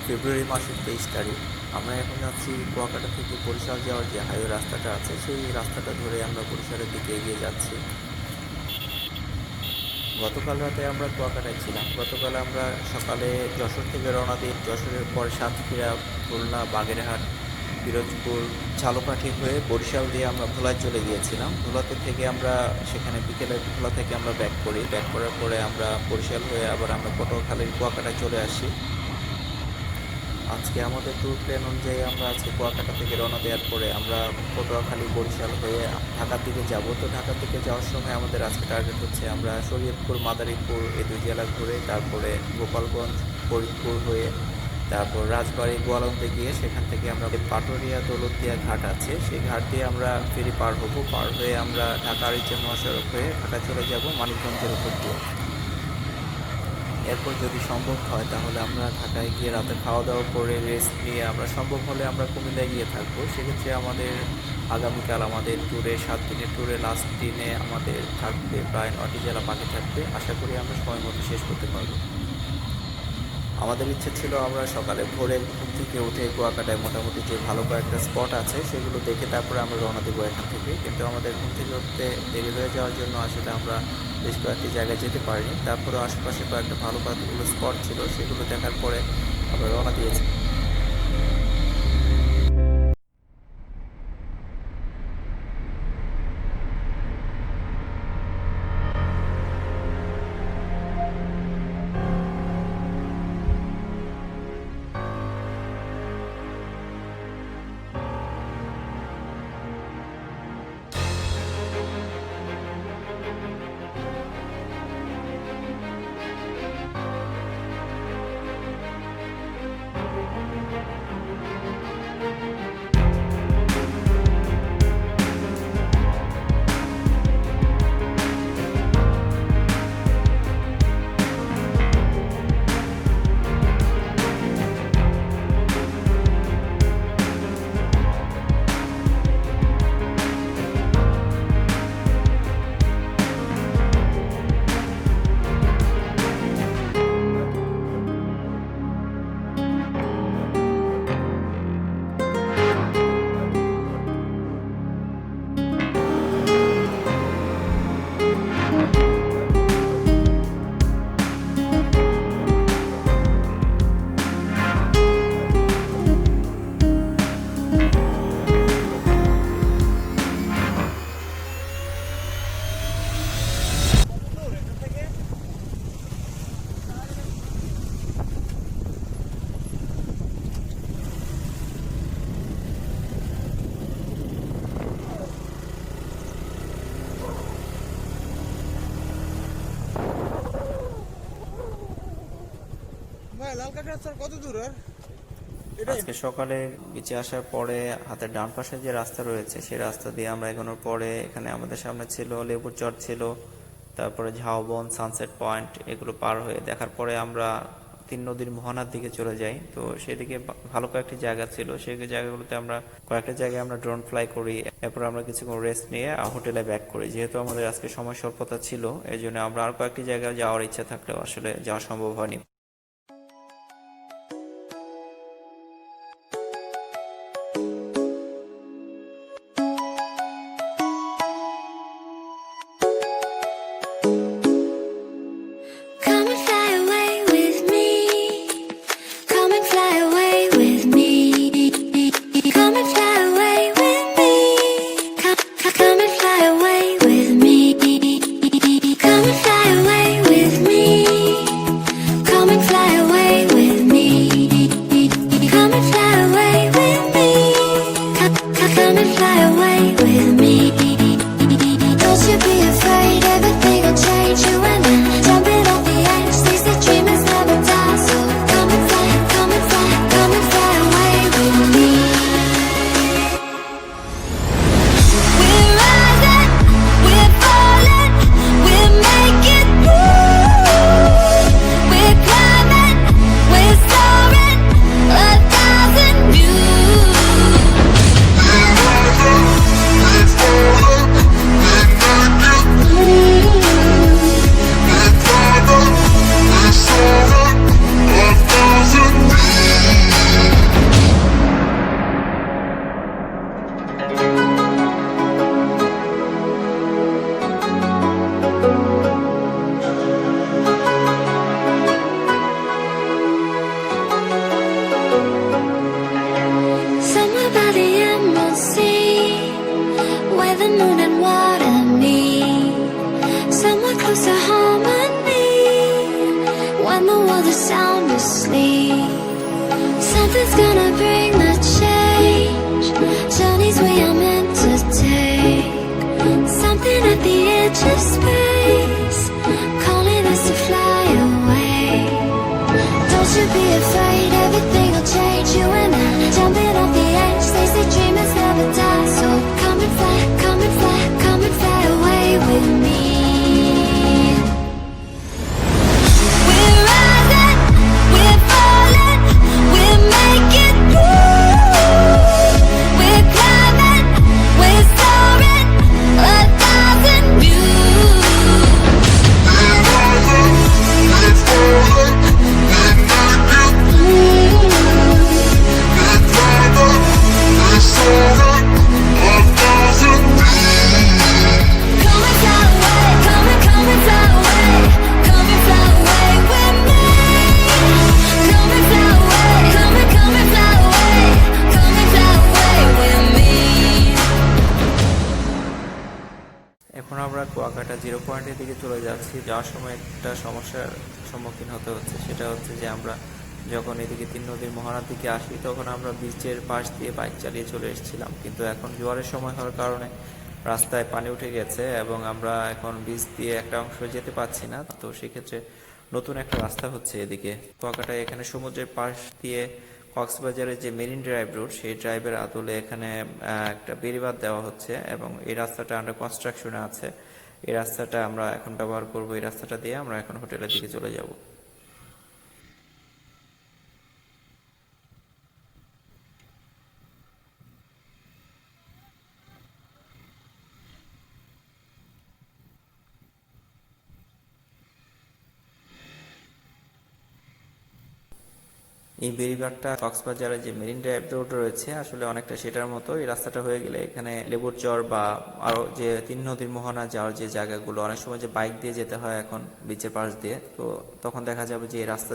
ফেব্রুয়ারি মাসের 23 তারিখ। আমরা এখন যাচ্ছি কুয়াকাটা থেকে বরিশাল যাওয়ার যে হাইওয়ে রাস্তাটা আছে সেই রাস্তাটা ধরে আমরা বরিশালের দিকে এগিয়ে যাচ্ছি। গতকাল রাতে আমরা কুয়াকাটায় ছিলাম। গতকাল আমরা সকালে যশোর থেকে রওনা দিই। যশোরের পরে সাতক্ষীরা, খুলনা, বাগেরহাট, পিরোজপুর, ঝালকাঠি হয়ে বরিশাল দিয়ে আমরা ভোলায় চলে গিয়েছিলাম। ভোলাতে থেকে আমরা সেখানে বিকেলে ভোলা থেকে আমরা ব্যাক করি। ব্যাক করার পরে আমরা বরিশাল হয়ে আবার আমরা পটুয়াখালীর কুয়াকাটায় চলে আসি। আজকে আমাদের ট্যুর প্ল্যান অনুযায়ী আমরা আজকে কুয়াকাটা থেকে রওনা দেওয়ার পরে আমরা পটুয়াখালী, বরিশাল হয়ে ঢাকার দিকে যাব। তো ঢাকার দিকে যাওয়ার সময় আমাদের আজকে টার্গেট হচ্ছে আমরা শরীয়তপুর, মাদারীপুর এই দুই জেলা ঘুরে তারপরে গোপালগঞ্জ, ফরিদপুর হয়ে তারপর রাজবাড়ী, গোয়ালন্দে গিয়ে সেখান থেকে আমরা পাটুরিয়া দৌলতদিয়া ঘাট আছে সেই ঘাট দিয়ে আমরা ফেরি পার হব। পার হয়ে আমরা ঢাকা আরিচা মহাসড়ক হয়ে ঢাকা চলে যাব মানিকগঞ্জের উপর দিয়ে। এরপর যদি সম্ভব হয় তাহলে আমরা ঢাকায় গিয়ে রাতে খাওয়া দাওয়া করে রেস্ট নিয়ে আমরা সম্ভব হলে আমরা কুমিল্লায় গিয়ে থাকবো। সেক্ষেত্রে আমাদের আগামীকাল আমাদের ট্যুরে 7 দিনের ট্যুরে লাস্ট দিনে আমাদের থাকবে প্রায় 9টি জেলা বাকি থাকবে। আশা করি আমরা সময় মতো শেষ করতে পারবো। আমাদের ইচ্ছে ছিল আমরা সকালে ভোরে ঘুম থেকে উঠে কুয়াকাটায় মোটামুটি যে ভালো কয়েকটা স্পট আছে সেগুলো দেখে তারপরে আমরা রওনা দেবো এখান থেকে, কিন্তু আমাদের ঘুম থেকে উঠতে দেরি হয়ে যাওয়ার জন্য আসলে আমরা বেশ কয়েকটি জায়গায় যেতে পারিনি। তারপরেও আশেপাশে কয়েকটা ভালো কয়েকগুলো স্পট ছিল, সেগুলো দেখার পরে আমরা রওনা দিয়েছি। আজকে সকালে বিচে আসার পরে হাতের ডান পাশে যে রাস্তা রয়েছে সেই রাস্তা দিয়ে আমরা এগোনোর পরে এখানে আমাদের সামনে ছিল লেবুর চর ছিল, তারপরে ঝাউবন, সানসেট পয়েন্ট, এগুলো পার হয়ে দেখার পরে আমরা 3 নদীর মোহনার দিকে চলে যাই। তো সেদিকে ভালো কয়েকটি জায়গা ছিল, সেই জায়গাগুলোতে আমরা কয়েকটা জায়গায় আমরা ড্রোন ফ্লাই করি। এরপর আমরা কিছুক্ষণ রেস্ট নিয়ে হোটেলে ব্যাক করি। যেহেতু আমাদের আজকে সময় স্বল্পতা ছিল এই জন্য আমরা আর কয়েকটি জায়গায় যাওয়ার ইচ্ছা থাকলেও আসলে যাওয়া সম্ভব হয়নি। Come sound asleep. Something's gonna bring the change. Journeys we are meant to take. Something at the edge of space, calling us to fly away. Don't you be afraid, everything will change. You and I, jumping off the edge. They say dreamers never die. So come and fly, come and fly, come and fly away with me. We're rising, we're falling, we're making through. We're climbing, we're soaring, 1,000 views. We're rising, we're falling, we're making through. We're climbing, we're soaring, 1,000 views. Come and fly away, come and fly away, come and fly away with me. Come and fly away, come and fly away, come and fly away with me. এখন আমরা Kuakata zero পয়েন্টের দিকে চলে যাচ্ছি। যাওয়ার সময় একটা সমস্যার সম্মুখীন হতে হচ্ছে, সেটা হচ্ছে যে আমরা যখন এদিকে তিন নদীর মোহনার দিকে আসি তখন আমরা বিচের পাশ দিয়ে বাইক চালিয়ে চলে এসেছিলাম, কিন্তু এখন জোয়ারের সময় হওয়ার কারণে রাস্তায় পানি উঠে গেছে এবং আমরা এখন বিচ দিয়ে একটা অংশ যেতে পারছি না। তো সেক্ষেত্রে নতুন একটা রাস্তা হচ্ছে এদিকে কুয়াকাটায়। এখানে সমুদ্রের পাশ দিয়ে কক্সবাজারের যে মেরিন ড্রাইভ রোড, সেই ড্রাইভের আদলে এখানে একটা বেড়িবাঁধ দেওয়া হচ্ছে এবং এই রাস্তাটা আন্ডার কনস্ট্রাকশনে আছে। এই রাস্তাটা আমরা এখন ব্যবহার করব। এই রাস্তাটা দিয়ে আমরা এখন হোটেলের দিকে চলে যাব। এই বেড়িবাঁধটা কক্সবাজারের যে মেরিন ড্রাইভ রোড রয়েছে আসলে অনেকটা সেটার মতো। এই রাস্তাটা হয়ে গেলে এখানে লেবুর চর বা আরো যে তিন নদীর মোহনা যাওয়ার যে জায়গাগুলো, অনেক সময় যে বাইক দিয়ে যেতে হয় এখন বিচের পাশ দিয়ে, তো তখন দেখা যাবে যে এই রাস্তা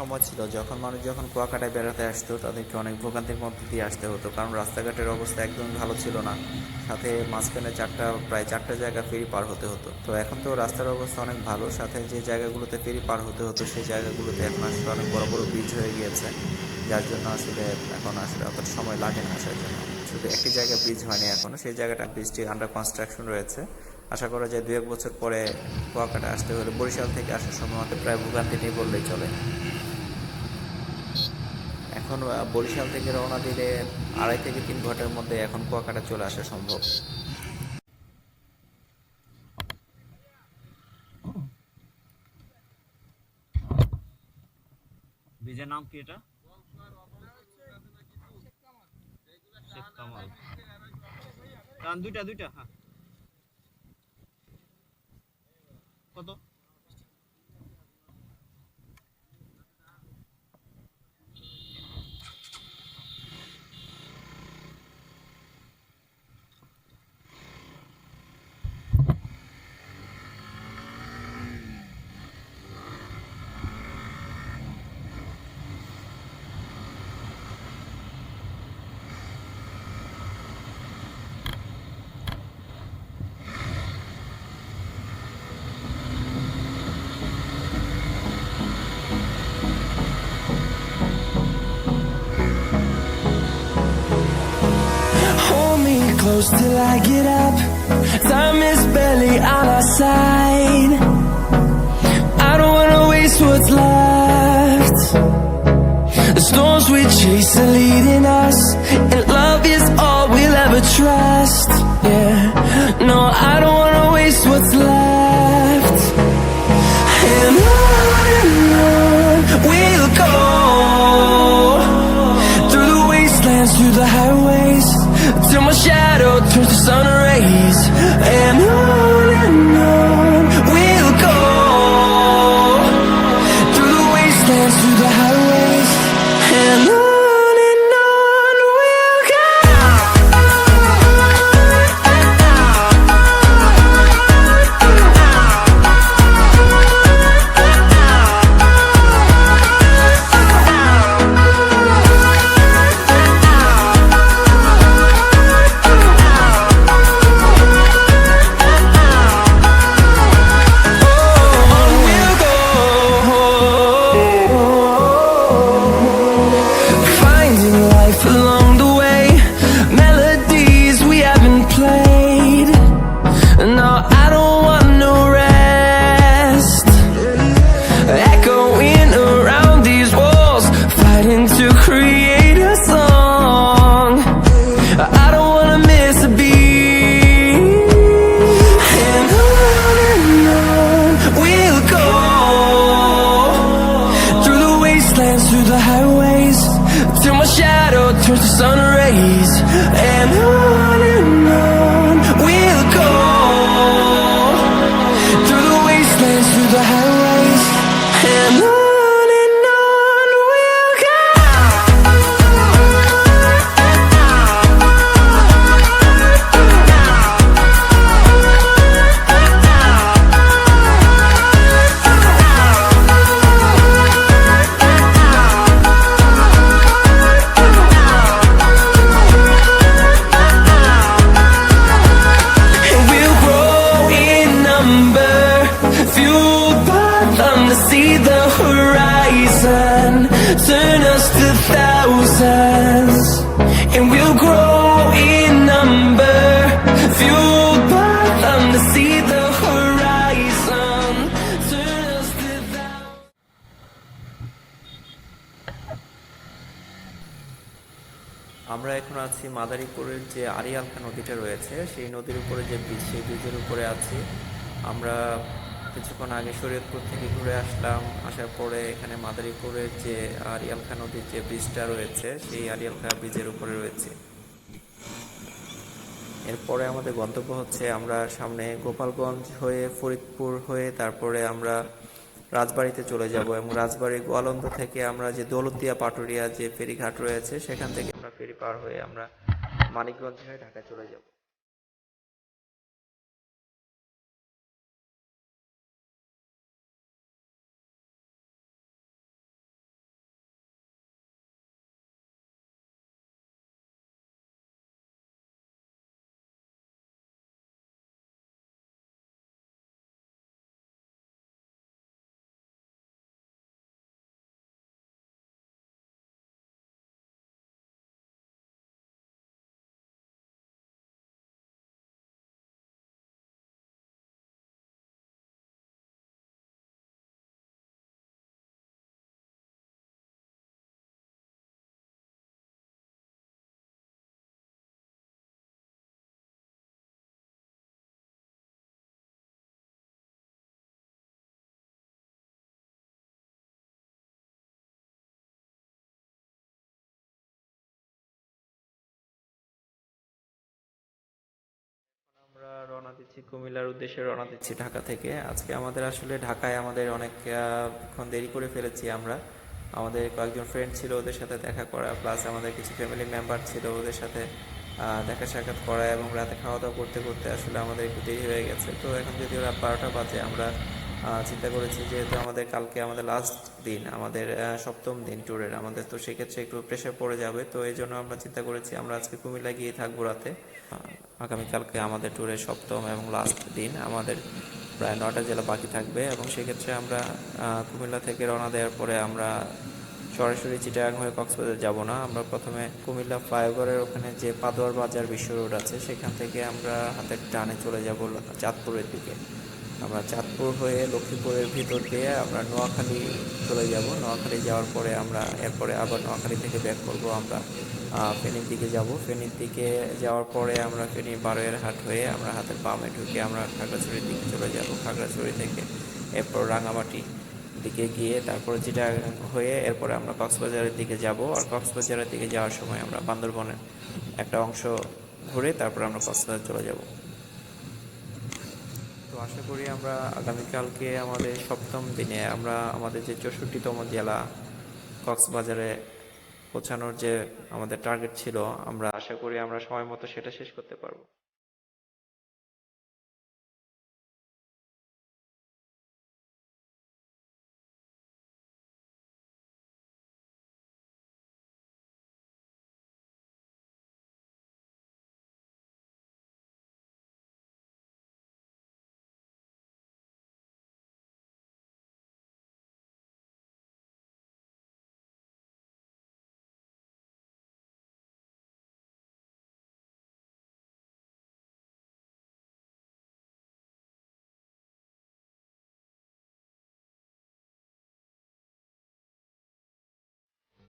সময় ছিল যখন মানুষ যখন কুয়াকাটায় বেড়াতে আসতো তাদেরকে অনেক ভোগান্তির মধ্যে দিয়ে আসতে হতো, কারণ রাস্তাঘাটের অবস্থা একদমই ভালো ছিল না। সাথে মাঝখানে প্রায় চারটা জায়গা ফেরি পার হতে হতো। তো এখন তো রাস্তার অবস্থা অনেক ভালো, সাথে যে জায়গাগুলোতে ফেরি পার হতে হতো সেই জায়গাগুলোতে এখন আসলে অনেক বড় বড় ব্রিজ হয়ে গিয়েছে, যার জন্য আসলে এখন আসলে অত সময় লাগে না আসার জন্য। শুধু একটি জায়গায় ব্রিজ হয়নি এখনও, সেই জায়গাটা ব্রিজটি আন্ডার কনস্ট্রাকশন রয়েছে। আশা করা যায় 2-1 বছর পরে কুয়াকাটা আসতে হলে বরিশাল থেকে আসার সময় আমাদের প্রায় ভোগান্তি নেই বললেই চলে। এখন বরিশাল থেকে রওনা দিলে 2.5 থেকে 3 ঘন্টার মধ্যে এখন কুয়াকাটা চলে আসা সম্ভব। ব্রিজের নাম কি এটা? শেখ কামাল। কারণ দুইটা হ্যাঁ। কত? Close till I get up. Time is barely on our side. I don't wanna waste what's left. The storms we chase are leading us, and love is all we'll ever trust. Yeah, no, I don't wanna waste what's left. And on we'll go. through the highways till my shadow turns to sun rays. And on we'll go through the wastelands, through the highways, and on we'll go. Along the way, melodies we haven't played. No, I don't want no rest. Echoing around these walls, fighting to create a song. I don't wanna miss a beat. And on we'll go through the wastelands, through the highways, till my shadow turns to sun rays. And on we'll go through the wastelands, through the highways, and on we'll go. See the horizon, turn us to thousands, and we'll grow in number, fueled by them to see the horizon, turn us to thousands. আমরা এখন আছি মাদারীপুরের যে আরিয়ালখা নদীটা রয়েছে, সেই নদীর উপরে যে ব্রিজ, সেই ব্রিজের উপরে আছি আমরা। কিছুক্ষণ আগে শরীয়তপুর থেকে ঘুরে আসলাম, আসার পরে এখানে মাদারীপুরের যে আরিয়ালখা নদীর যে ব্রিজটা রয়েছে, সেই আরিয়ালখা ব্রিজের উপরে রয়েছে। এরপরে আমাদের গন্তব্য হচ্ছে আমরা সামনে গোপালগঞ্জ হয়ে ফরিদপুর হয়ে তারপরে আমরা রাজবাড়িতে চলে যাব, এবং রাজবাড়ির গোয়ালন্দ থেকে আমরা যে দৌলতদিয়া পাটুরিয়া যে ফেরিঘাট রয়েছে, সেখান থেকে আমরা ফেরি পার হয়ে আমরা মানিকগঞ্জ হয়ে ঢাকায় চলে যাব। আমরা রওনা দিচ্ছি কুমিল্লার উদ্দেশ্যে, রওনা দিচ্ছি ঢাকা থেকে। আজকে আমাদের আসলে ঢাকায় আমাদের অনেকক্ষণ দেরি করে ফেলেছি আমরা। আমাদের কয়েকজন ফ্রেন্ড ছিল, ওদের সাথে দেখা করা, প্লাস আমাদের কিছু ফ্যামিলি মেম্বার ছিল, ওদের সাথে দেখা সাক্ষাৎ করা, এবং রাতে খাওয়া দাওয়া করতে করতে আসলে আমাদের একটু দেরি হয়ে গেছে। তো এখন যদিও রাত 12টা বাজে, আমরা চিন্তা করেছি যেহেতু আমাদের কালকে আমাদের লাস্ট দিন, আমাদের 7ম দিন ট্যুরের আমাদের, তো সেক্ষেত্রে একটু প্রেশার পড়ে যাবে। তো এই জন্য আমরা চিন্তা করেছি আমরা আজকে কুমিল্লা গিয়ে থাকবো রাতে। আগামীকালকে আমাদের ট্যুরের 7ম এবং লাস্ট দিন, আমাদের প্রায় 9টা জেলা বাকি থাকবে, এবং সেক্ষেত্রে আমরা কুমিল্লা থেকে রওনা দেওয়ার পরে আমরা সরাসরি চিটাগাং হয়ে কক্সবাজার যাব না। আমরা প্রথমে কুমিল্লা ফ্লাইওভারের ওখানে যে পাদোয়ার বাজার বিশ্ব রোড আছে, সেখান থেকে আমরা হাতের ডানে চলে যাব চাঁদপুরের দিকে। আমরা চাঁদপুর হয়ে লক্ষ্মীপুরের ভিতর দিয়ে আমরা নোয়াখালী চলে যাব। নোয়াখালী যাওয়ার পরে আমরা এরপরে আবার নোয়াখালী থেকে ব্যাক করব, আমরা ফেনীর দিকে যাব। ফেনীর দিকে যাওয়ার পরে আমরা ফেনী বারোয়ের হাট হয়ে আমরা হাতের বামে ঢুকে আমরা খাগড়াছড়ির দিকে চলে যাব। খাগড়াছড়ি থেকে এরপর রাঙামাটি, দিকে গিয়ে তারপরে যেটা হয়ে এরপরে আমরা কক্সবাজারের দিকে যাব। আর কক্সবাজারের দিকে যাওয়ার সময় আমরা বান্দরবনের একটা অংশ ঘুরে তারপরে আমরা কক্সবাজার চলে যাব। তো আশা করি আমরা আগামীকালকে আমাদের সপ্তম দিনে আমরা আমাদের যে 64তম জেলা কক্সবাজারে পৌঁছানোর যে আমাদের টার্গেট ছিল, আমরা আশা করি আমরা সময় মতো সেটা শেষ করতে পারবো।